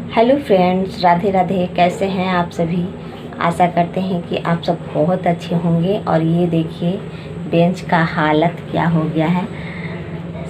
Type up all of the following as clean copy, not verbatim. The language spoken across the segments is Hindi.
Hello friends, Radhe Radhe. कैसे हैं आप सभी? आशा करते हैं कि आप सब बहुत अच्छे होंगे। और ये देखिए बेंच का हालत क्या हो गया है,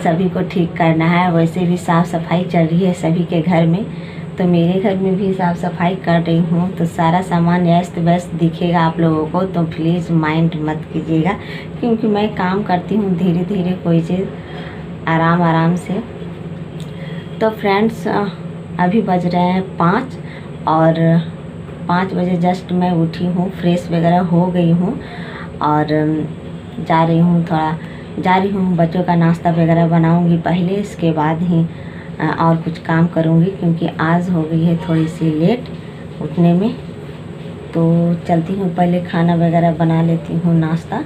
सभी को ठीक करना है। वैसे भी साफ़ सफाई चल रही है सभी के घर में, तो मेरे घर में भी साफ़ सफाई कर रही हूँ। तो सारा सामान व्यस्त व्यस्त दिखेगा आप लोगों को, तो प्लीज़ माइंड मत कीजिएगा, क्योंकि मैं काम करती हूँ धीरे धीरे, कोई चीज़ आराम आराम से। तो फ्रेंड्स, अभी बज रहे हैं 5 और 5 बजे जस्ट मैं उठी हूँ, फ्रेश वगैरह हो गई हूँ और जा रही हूँ बच्चों का नाश्ता वगैरह बनाऊँगी पहले, इसके बाद ही और कुछ काम करूँगी, क्योंकि आज हो गई है थोड़ी सी लेट उठने में। तो चलती हूँ, पहले खाना वगैरह बना लेती हूँ, नाश्ता,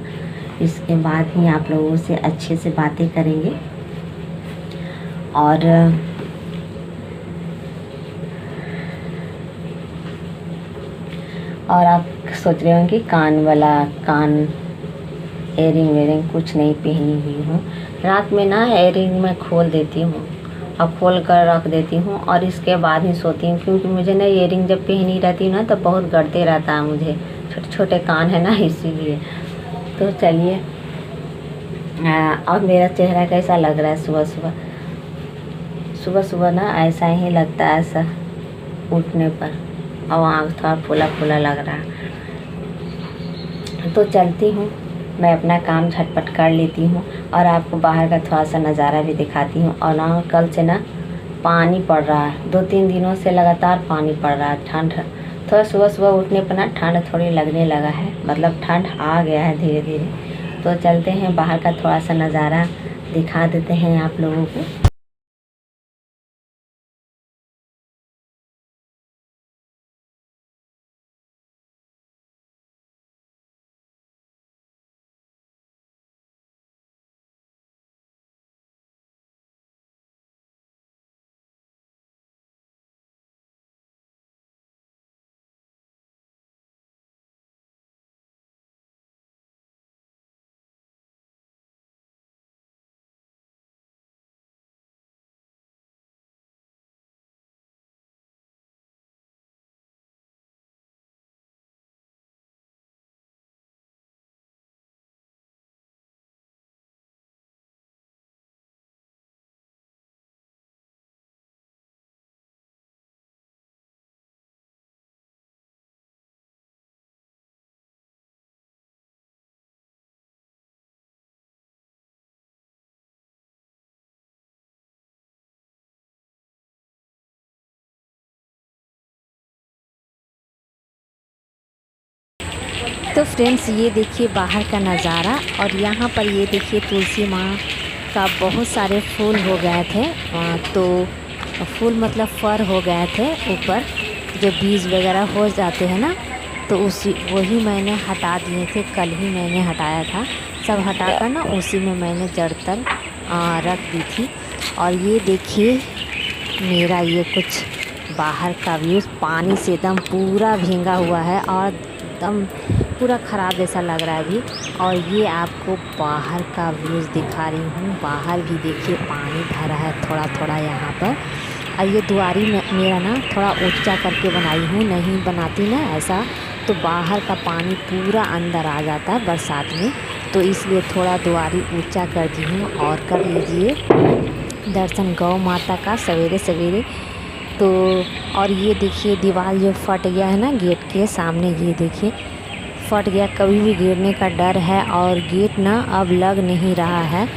इसके बाद ही आप लोगों से अच्छे से बातें करेंगे। और आप सोच रहे होंगे कान एयरिंग वेयरिंग कुछ नहीं पहनी हुई हूँ। रात में ना एयरिंग मैं खोल देती हूँ और खोल कर रख देती हूँ और इसके बाद ही सोती हूँ, क्योंकि मुझे ना एयरिंग जब पहनी रहती हूँ ना तो बहुत गड़ते रहता है मुझे, छोटे छोटे कान है ना, इसीलिए। तो चलिए, और मेरा चेहरा कैसा लग रहा है सुबह सुबह ना ऐसा ही लगता है, ऐसा उठने पर, और आँख थोड़ा फूला फूला लग रहा है। तो चलती हूँ, मैं अपना काम झटपट कर लेती हूँ और आपको बाहर का थोड़ा सा नज़ारा भी दिखाती हूँ। और ना कल से ना पानी पड़ रहा है, 2-3 दिनों से लगातार पानी पड़ रहा है। ठंड थोड़ा सुबह उठने पर ना ठंड थोड़ी लगने लगा है, मतलब ठंड आ गया है धीरे धीरे। तो चलते हैं, बाहर का थोड़ा सा नज़ारा दिखा देते हैं आप लोगों को। तो फ्रेंड्स, ये देखिए बाहर का नज़ारा, और यहाँ पर ये देखिए तुलसी माँ का बहुत सारे फूल हो गए थे। तो फूल मतलब फर हो गए थे ऊपर, जो बीज वगैरह हो जाते हैं ना, तो वही मैंने हटा दिए थे, कल ही मैंने हटाया था। सब हटाकर ना उसी में मैंने जड़ तक रख दी थी। और ये देखिए मेरा ये कुछ बाहर का व्यू, पानी से एकदम पूरा भींगा हुआ है और एकदम पूरा ख़राब जैसा लग रहा है अभी। और ये आपको बाहर का व्यूज़ दिखा रही हूँ। बाहर भी देखिए पानी भरा है थोड़ा थोड़ा यहाँ पर। और ये दुआरी मेरा ना थोड़ा ऊंचा करके बनाई हूँ, नहीं बनाती ना ऐसा तो बाहर का पानी पूरा अंदर आ जाता है बरसात में, तो इसलिए थोड़ा दुआरी ऊंचा कर दी हूँ। और कर लीजिए दर्शन गौ माता का सवेरे सवेरे। तो और ये देखिए दीवार जो फट गया है ना गेट के सामने, ये देखिए फट गया, कभी भी गिरने का डर है। और गेट ना अब लग नहीं रहा है,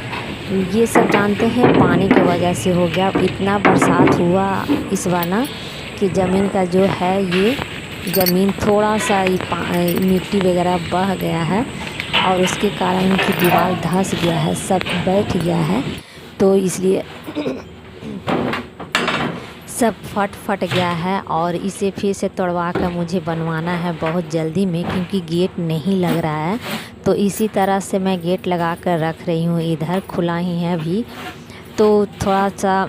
ये सब जानते हैं पानी की वजह से हो गया। इतना बरसात हुआ इस बार ना कि ज़मीन का जो है, ये ज़मीन थोड़ा सा मिट्टी वगैरह बह गया है और उसके कारण की दीवार धंस गया है, सब बैठ गया है। तो इसलिए सब फट गया है और इसे फिर से तोड़वा कर मुझे बनवाना है बहुत जल्दी में, क्योंकि गेट नहीं लग रहा है। तो इसी तरह से मैं गेट लगा कर रख रही हूँ, इधर खुला ही है अभी। तो थोड़ा सा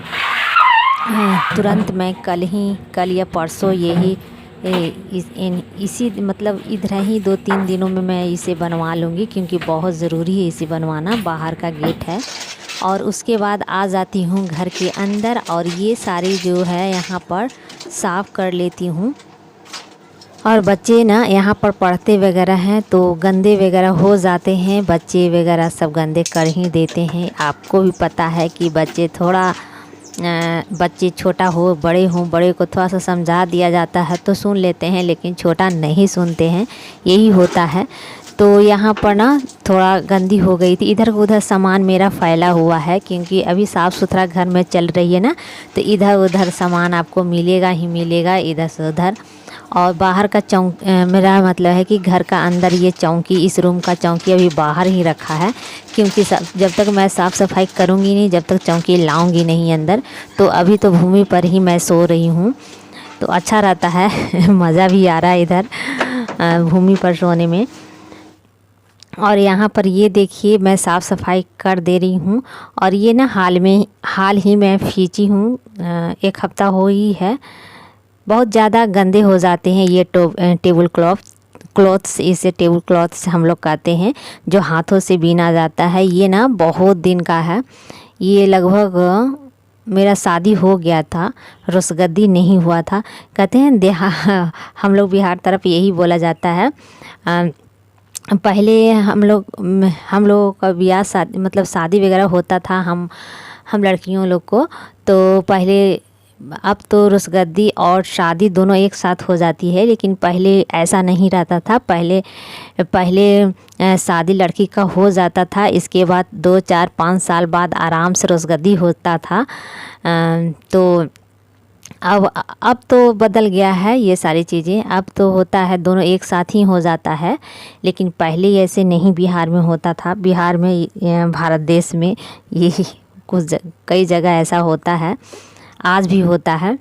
तुरंत मैं कल या परसों यही इसी मतलब इधर ही 2-3 दिनों में मैं इसे बनवा लूँगी, क्योंकि बहुत ज़रूरी है इसे बनवाना, बाहर का गेट है। और उसके बाद आ जाती हूँ घर के अंदर। और ये सारी जो है यहाँ पर साफ़ कर लेती हूँ। और बच्चे ना यहाँ पर पढ़ते वगैरह हैं तो गंदे वगैरह हो जाते हैं, बच्चे वगैरह सब गंदे कर ही देते हैं। आपको भी पता है कि बच्चे छोटा हो बड़े हों, बड़े को थोड़ा सा समझा दिया जाता है तो सुन लेते हैं, लेकिन छोटा नहीं सुनते हैं, यही होता है। तो यहाँ पर ना थोड़ा गंदी हो गई थी, इधर उधर सामान मेरा फैला हुआ है क्योंकि अभी साफ़ सुथरा घर में चल रही है ना, तो इधर उधर सामान आपको मिलेगा ही मिलेगा, इधर से उधर। और बाहर का मेरा मतलब है कि घर का अंदर ये चौकी, इस रूम का चौकी अभी बाहर ही रखा है क्योंकि जब तक मैं साफ़ सफाई करूँगी नहीं, जब तक चौकी लाऊंगी नहीं अंदर, तो अभी तो भूमि पर ही मैं सो रही हूँ तो अच्छा रहता है मज़ा भी आ रहा है इधर भूमि पर सोने में। और यहाँ पर ये देखिए मैं साफ़ सफाई कर दे रही हूँ और ये ना हाल ही मैं खींची हूँ, 1 हफ़्ता हो ही है। बहुत ज़्यादा गंदे हो जाते हैं ये टेबल क्लॉथ्स, इसे टेबल क्लॉथ्स हम लोग कहते हैं, जो हाथों से बीना जाता है। ये ना बहुत दिन का है, ये लगभग मेरा शादी हो गया था, रसगद्दी नहीं हुआ था। कहते हैं हम लोग बिहार तरफ यही बोला जाता है। पहले हम लोगों का ब्याह शादी मतलब शादी वगैरह होता था हम लड़कियों लोग को, तो पहले, अब तो रसगद्दी और शादी दोनों एक साथ हो जाती है, लेकिन पहले ऐसा नहीं रहता था। पहले शादी लड़की का हो जाता था, इसके बाद 2, 4, 5 साल बाद आराम से रसगद्दी होता था। तो अब तो बदल गया है ये सारी चीज़ें, अब तो होता है दोनों एक साथ ही हो जाता है, लेकिन पहले ऐसे नहीं बिहार में होता था। बिहार में, भारत देश में ये कई जगह ऐसा होता है, आज भी होता है।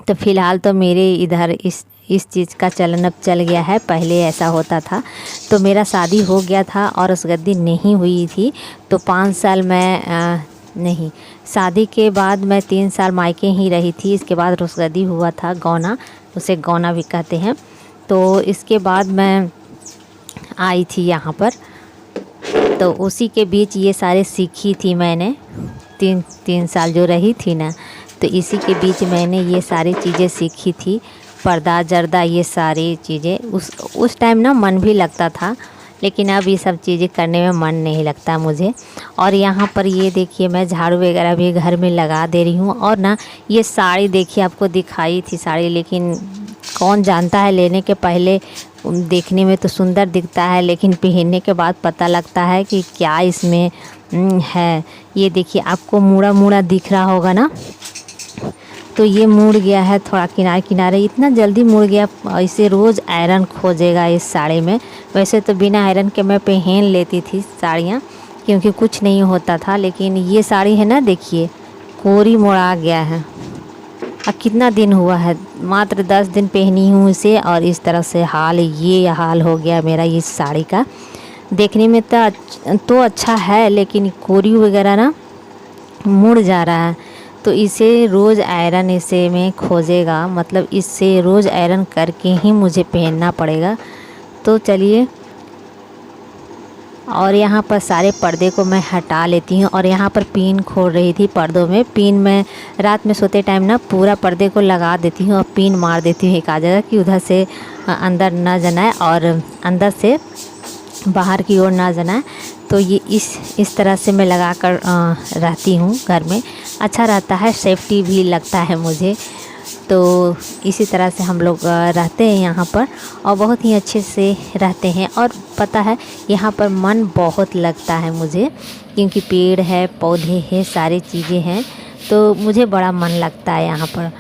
तो फ़िलहाल तो मेरे इधर इस चीज़ का चलन अब चल गया है, पहले ऐसा होता था। तो मेरा शादी हो गया था और रसगद्दी नहीं हुई थी, तो 5 साल मैं नहीं, शादी के बाद मैं 3 साल मायके ही रही थी। इसके बाद रसगद्दी हुआ था, गौना, उसे गौना भी कहते हैं। तो इसके बाद मैं आई थी यहाँ पर, तो उसी के बीच ये सारे सीखी थी मैंने। 3 साल जो रही थी ना, तो इसी के बीच मैंने ये सारी चीज़ें सीखी थी, पर्दा जर्दा ये सारी चीज़ें। उस टाइम ना मन भी लगता था, लेकिन अब ये सब चीज़ें करने में मन नहीं लगता मुझे। और यहाँ पर ये देखिए मैं झाड़ू वगैरह भी घर में लगा दे रही हूँ। और ना ये साड़ी देखिए, आपको दिखाई थी साड़ी, लेकिन कौन जानता है, लेने के पहले देखने में तो सुंदर दिखता है, लेकिन पहनने के बाद पता लगता है कि क्या इसमें है। ये देखिए आपको मुड़ा मुड़ा दिख रहा होगा ना, तो ये मुड़ गया है थोड़ा किनारे किनारे, इतना जल्दी मुड़ गया। इसे रोज़ आयरन खोजेगा इस साड़ी में। वैसे तो बिना आयरन के मैं पहन लेती थी साड़ियाँ, क्योंकि कुछ नहीं होता था, लेकिन ये साड़ी है ना, देखिए कोरी मुड़ा गया है। अब कितना दिन हुआ है, मात्र 10 दिन पहनी हूँ इसे, और इस तरह से ये हाल हो गया मेरा इस साड़ी का। देखने में तो अच्छा है, लेकिन कोरी वगैरह ना मुड़ जा रहा है। तो इसे रोज़ आयरन इसे में खोजेगा, मतलब इससे रोज़ आयरन करके ही मुझे पहनना पड़ेगा। तो चलिए, और यहाँ पर सारे पर्दे को मैं हटा लेती हूँ। और यहाँ पर पिन खोल रही थी पर्दों में। पिन में रात में सोते टाइम ना पूरा पर्दे को लगा देती हूँ और पिन मार देती हूँ एक आ जगह, कि उधर से अंदर ना जाए और अंदर से बाहर की ओर ना जाए। तो ये इस तरह से मैं लगा कर रहती हूँ घर में, अच्छा रहता है, सेफ्टी भी लगता है मुझे। तो इसी तरह से हम लोग रहते हैं यहाँ पर, और बहुत ही अच्छे से रहते हैं। और पता है यहाँ पर मन बहुत लगता है मुझे, क्योंकि पेड़ है, पौधे हैं, सारी चीज़ें हैं, तो मुझे बड़ा मन लगता है यहाँ पर।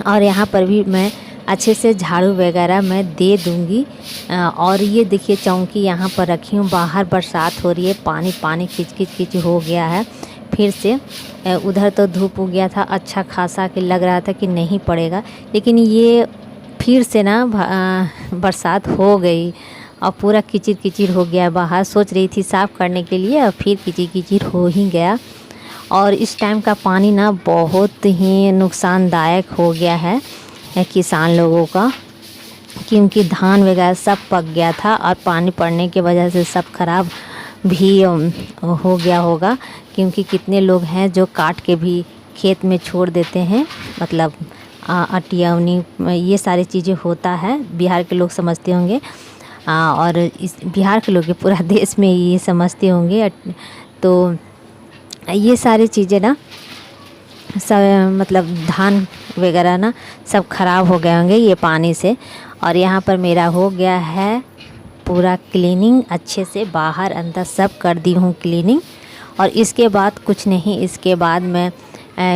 और यहाँ पर भी मैं अच्छे से झाड़ू वगैरह मैं दे दूँगी। और ये देखिए चौकी यहाँ पर रखी हूँ, बाहर बरसात हो रही है, पानी खिच हो गया है फिर से। उधर तो धूप हो गया था अच्छा खासा, कि लग रहा था कि नहीं पड़ेगा, लेकिन ये फिर से ना बरसात हो गई और पूरा कीचिड़ हो गया बाहर। सोच रही थी साफ़ करने के लिए, और फिर कीचिड़ हो ही गया। और इस टाइम का पानी ना बहुत ही नुकसानदायक हो गया है किसान लोगों का, क्योंकि धान वगैरह सब पक गया था, और पानी पड़ने की वजह से सब खराब भी हो गया होगा, क्योंकि कितने लोग हैं जो काट के भी खेत में छोड़ देते हैं, मतलब अटियवनी ये सारी चीज़ें होता है, बिहार के लोग समझते होंगे। और इस बिहार के लोग के पूरा देश में ये समझते होंगे। तो ये सारी चीज़ें ना सब मतलब धान वगैरह ना सब ख़राब हो गए होंगे ये पानी से। और यहाँ पर मेरा हो गया है पूरा क्लीनिंग, अच्छे से बाहर अंदर सब कर दी हूँ क्लीनिंग। और इसके बाद कुछ नहीं, इसके बाद मैं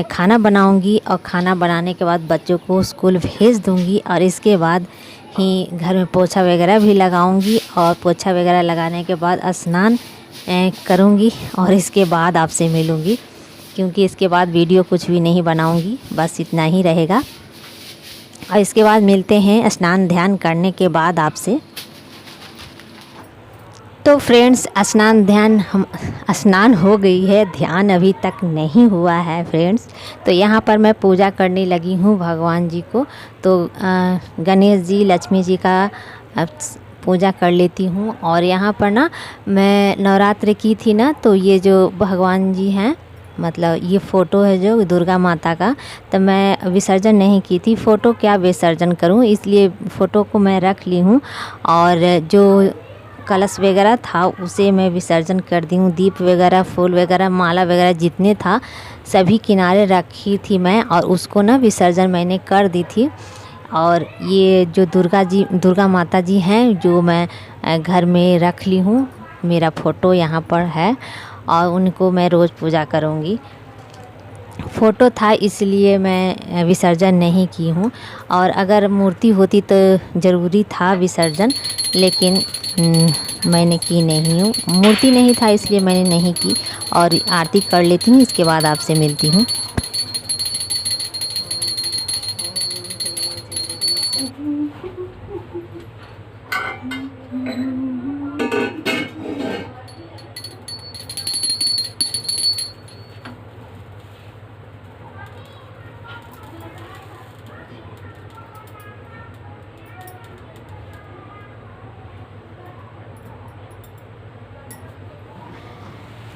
खाना बनाऊंगी और खाना बनाने के बाद बच्चों को स्कूल भेज दूंगी। और इसके बाद ही घर में पोछा वगैरह भी लगाऊंगी और पोछा वगैरह लगाने के बाद स्नान करूंगी और इसके बाद आपसे मिलूंगी, क्योंकि इसके बाद वीडियो कुछ भी नहीं बनाऊंगी, बस इतना ही रहेगा। और इसके बाद मिलते हैं स्नान ध्यान करने के बाद आपसे। तो फ्रेंड्स स्नान हो गई है, ध्यान अभी तक नहीं हुआ है फ्रेंड्स। तो यहाँ पर मैं पूजा करने लगी हूँ भगवान जी को। तो गणेश जी लक्ष्मी जी का पूजा कर लेती हूँ। और यहाँ पर ना मैं नवरात्रि की थी ना, तो ये जो भगवान जी हैं, मतलब ये फ़ोटो है जो दुर्गा माता का, तो मैं विसर्जन नहीं की थी। फ़ोटो क्या विसर्जन करूँ, इसलिए फ़ोटो को मैं रख ली हूँ। और जो कलश वगैरह था उसे मैं विसर्जन कर दी हूँ। दीप वगैरह, फूल वगैरह, माला वगैरह जितने था सभी किनारे रखी थी मैं, और उसको ना विसर्जन मैंने कर दी थी। और ये जो दुर्गा माता जी हैं जो मैं घर में रख ली हूँ, मेरा फ़ोटो यहाँ पर है और उनको मैं रोज़ पूजा करूँगी। फ़ोटो था इसलिए मैं विसर्जन नहीं की हूँ। और अगर मूर्ति होती तो ज़रूरी था विसर्जन, लेकिन मैंने की नहीं हूँ। मूर्ति नहीं था इसलिए मैंने नहीं की। और आरती कर लेती हूँ, इसके बाद आपसे मिलती हूँ।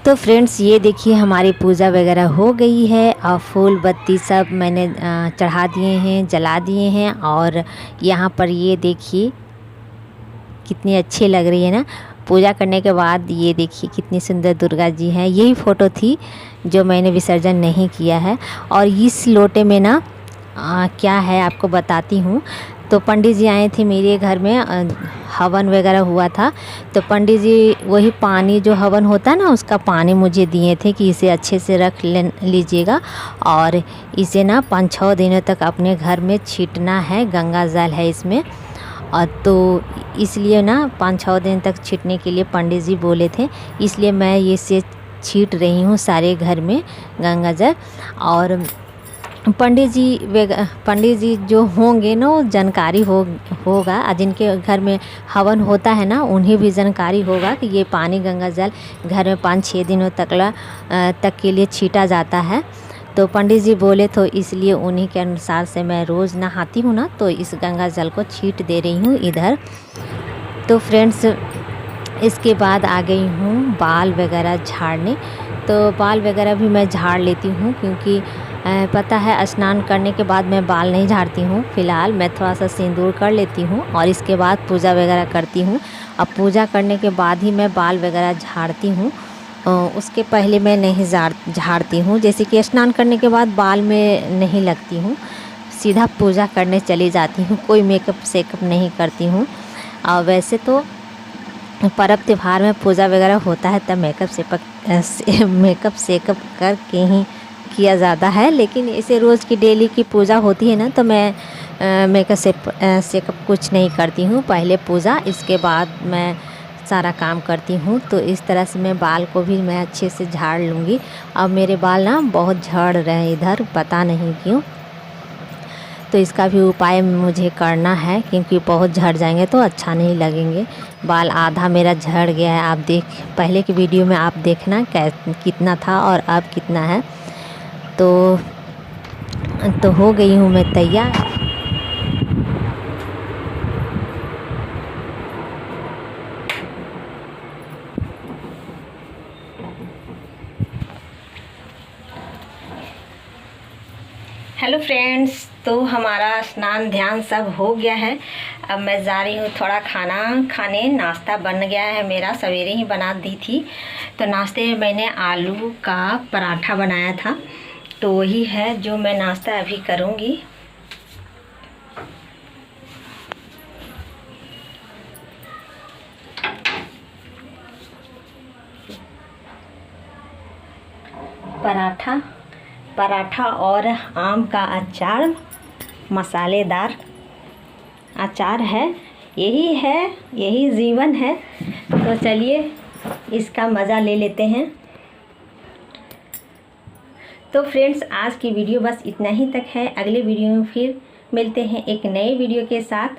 तो फ्रेंड्स ये देखिए हमारी पूजा वगैरह हो गई है और फूल बत्ती सब मैंने चढ़ा दिए हैं, जला दिए हैं। और यहाँ पर ये देखिए कितनी अच्छी लग रही है ना पूजा करने के बाद। ये देखिए कितनी सुंदर दुर्गा जी हैं। यही फ़ोटो थी जो मैंने विसर्जन नहीं किया है। और इस लोटे में ना क्या है आपको बताती हूँ। तो पंडित जी आए थे मेरे घर में, हवन वगैरह हुआ था। तो पंडित जी वही पानी जो हवन होता है ना उसका पानी मुझे दिए थे कि इसे अच्छे से रख लीजिएगा और इसे ना 5-6 दिनों तक अपने घर में छींटना है। गंगा जल है इसमें, और तो इसलिए ना 5-6 दिन तक छींटने के लिए पंडित जी बोले थे, इसलिए मैं ये से छींट रही हूँ सारे घर में गंगा जल। और पंडित जी जो होंगे ना जानकारी होगा, जिनके घर में हवन होता है ना उन्हें भी जानकारी होगा कि ये पानी गंगा जल घर में 5-6 दिनों तक के लिए छीटा जाता है। तो पंडित जी बोले तो इसलिए उन्हीं के अनुसार से मैं रोज़ नहाती हूँ ना, तो इस गंगा जल को छीट दे रही हूँ इधर। तो फ्रेंड्स इसके बाद आ गई हूँ बाल वगैरह झाड़ने। तो बाल वगैरह भी मैं झाड़ लेती हूँ, क्योंकि पता है स्नान करने के बाद मैं बाल नहीं झाड़ती हूँ। फ़िलहाल मैं थोड़ा सा सिंदूर कर लेती हूँ और इसके बाद पूजा वगैरह करती हूँ। अब पूजा करने के बाद ही मैं बाल वगैरह झाड़ती हूँ, उसके पहले मैं नहीं झाड़ती हूँ। जैसे कि स्नान करने के बाद बाल में नहीं लगती हूँ, सीधा पूजा करने चली जाती हूँ, कोई मेकअप शेकअप नहीं करती हूँ। और वैसे तो पर्व त्यौहार में पूजा वगैरह होता है तब मेकअप शेकअप करके ही किया जाता है, लेकिन इसे रोज़ की डेली की पूजा होती है ना, तो मैं मेकअप शेकअप कुछ नहीं करती हूँ। पहले पूजा, इसके बाद मैं सारा काम करती हूँ। तो इस तरह से मैं बाल को भी मैं अच्छे से झाड़ लूँगी। अब मेरे बाल ना बहुत झड़ रहे हैं इधर, पता नहीं क्यों। तो इसका भी उपाय मुझे करना है, क्योंकि बहुत झड़ जाएंगे तो अच्छा नहीं लगेंगे। बाल आधा मेरा झड़ गया है, आप पहले की वीडियो में आप देखना कितना था और अब कितना है। तो हो गई हूँ मैं तैयार। हेलो फ्रेंड्स, तो हमारा स्नान ध्यान सब हो गया है। अब मैं जा रही हूँ थोड़ा खाना खाने। नाश्ता बन गया है मेरा, सवेरे ही बना दी थी। तो नाश्ते में मैंने आलू का पराठा बनाया था, तो वही है जो मैं नाश्ता अभी करूँगी। पराठा और आम का अचार, मसालेदार अचार है। यही जीवन है। तो चलिए इसका मज़ा ले लेते हैं। तो फ्रेंड्स, आज की वीडियो बस इतना ही तक है। अगले वीडियो में फिर मिलते हैं एक नए वीडियो के साथ।